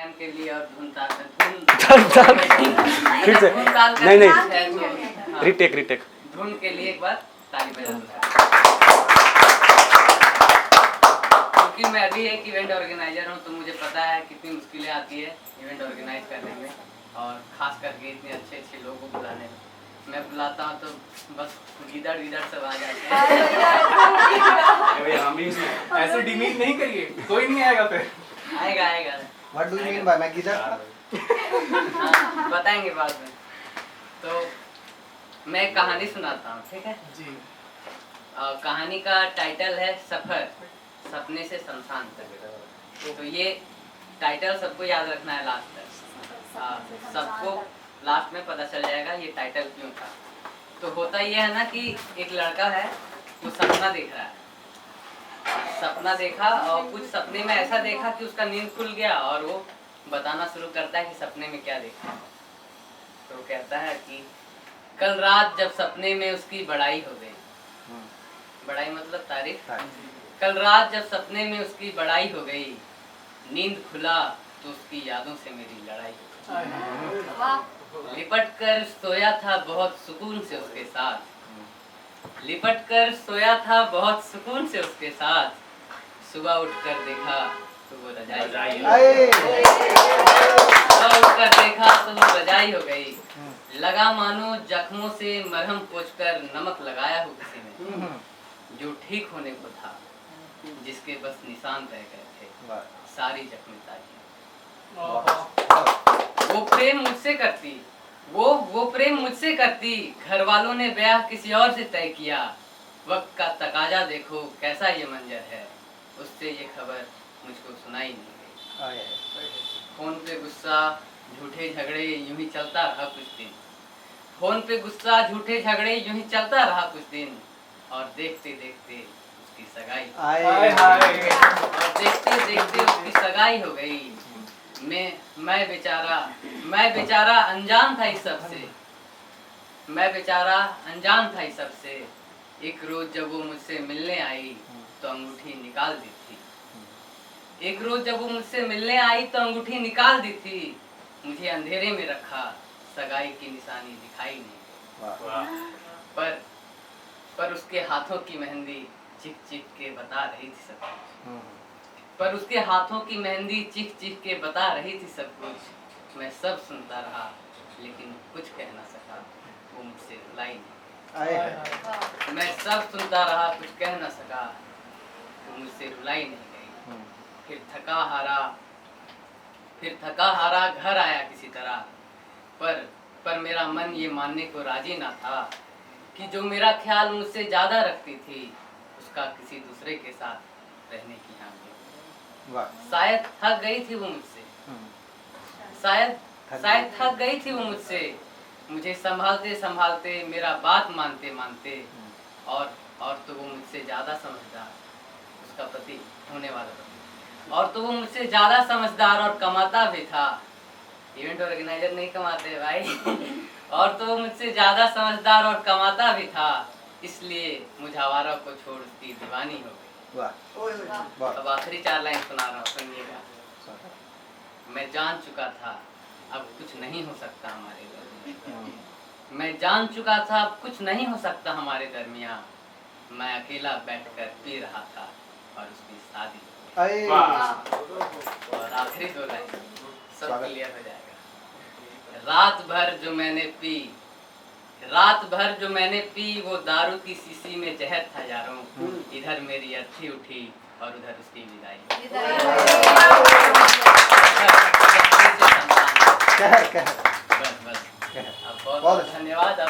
M के लिए और धुन ताल फिर से नहीं हाँ, रिटेक धुन के लिए एक बार ताली बजा दो। क्योंकि मैं अभी एक इवेंट ऑर्गेनाइजर हूँ, तो मुझे पता है कितनी मुश्किलें आती है इवेंट ऑर्गेनाइज करने में, और खास करके इतने अच्छे अच्छे लोगों को बुलाने में। मैं बुलाता हूँ तो बस गीदड़ सब आ जाते हैं। हम भी ऐसे डिमीट नहीं करिए, कोई नहीं आएगा फिर। आएगा What do you mean by मैं गिदड़? हाँ, बताएंगे बाद में। तो मैं कहानी सुनाता हूँ, ठीक है जी। कहानी का टाइटल है सफर, सपने से शमशान तक। तो ये टाइटल सबको याद रखना है लास्ट तक। सबको लास्ट में पता चल जाएगा ये टाइटल क्यों था। तो होता ये है ना कि एक लड़का है, वो सपना देख रहा है, सपना देखा और कुछ सपने में ऐसा देखा कि उसका नींद खुल गया, और वो बताना शुरू करता है कि सपने में क्या देखा। तो वो कहता है कि कल रात जब सपने में उसकी बड़ाई हो गई, बड़ाई मतलब तारीफ। कल रात जब सपने में उसकी बड़ाई हो गई, नींद खुला तो उसकी यादों से मेरी लड़ाई हो गई। लिपट कर सोया था बहुत सुकून से उसके साथ, लिपट कर सोया था बहुत सुकून से उसके साथ, सुबह उठकर देखा तो वो रजाई, सुबह उठकर देखा तो वो रजाई हो गई। लगा मानो जख्मों से मरहम पोंछकर नमक लगाया हो किसी ने, जो ठीक होने को था, जिसके बस निशान रह गए थे, सारी जख्में ताजी। वो प्रेम मुझसे करती, वो प्रेम मुझसे करती, घर वालों ने ब्याह किसी और से तय किया। वक्त का तकाजा देखो कैसा ये मंजर है, उससे ये खबर मुझको सुनाई नहीं गई। फोन पे गुस्सा झूठे झगड़े यूं ही चलता रहा कुछ दिन, फोन पे गुस्सा झूठे झगड़े यूं ही चलता रहा कुछ दिन, और देखते देखते उसकी सगाई, और देखते देखते उसकी सगाई हो गई। मैं बेचारा अनजान था इस सब से, मैं बेचारा अनजान था इस सब से। एक रोज जब वो मुझसे मिलने आई तो अंगूठी निकाल दी थी, एक रोज जब वो मुझसे मिलने आई तो अंगूठी निकाल दी थी। मुझे अंधेरे में रखा, सगाई की निशानी दिखाई नहीं, पर उसके हाथों की मेहंदी चिख चिख के बता रही थी सब कुछ, पर उसके हाथों की मेहंदी चिख चिख के बता रही थी सब कुछ। मैं सब सुनता रहा लेकिन कुछ कह ना सका, वो मुझसे रुलाई नहीं। मैं सब सुनता रहा कुछ कह ना सका, वो मुझसे रुलाई नहीं गई। फिर थका हारा घर आया किसी तरह, पर मेरा मन ये मानने को राजी ना था कि जो मेरा ख्याल मुझसे ज्यादा रखती थी, उसका किसी दूसरे के साथ रहने की हाँ। शायद थक गई थी वो मुझसे, शायद थक गई थी वो मुझसे, मुझे संभालते संभालते, मेरा बात मानते मानते, और तो वो मुझसे ज्यादा समझदार, उसका पति होने वाला पति, और तो वो मुझसे ज्यादा समझदार और कमाता भी था। इवेंट ऑर्गेनाइजर नहीं कमाते भाई। और तो वो मुझसे ज्यादा समझदार और कमाता भी था, इसलिए मुझावारा को छोड़ उसकी दीवानी हो गई। अब आखिरी 4 लाइन सुना रहा हूँ, सुनिएगा। मैं जान चुका था अब कुछ नहीं हो सकता हमारे दरमियाँ, मैं जान चुका था अब कुछ नहीं हो सकता हमारे दरमियाँ। मैं अकेला बैठकर पी रहा था और उसकी शादी, और आखिरी 2 लाइन सब क्लियर हो जाएगा। रात भर जो मैंने पी वो दारू की शीशी में जहर था यारों, इधर मेरी अर्थी उठी और उधर उसकी विदाई। बस अब बहुत धन्यवाद। अब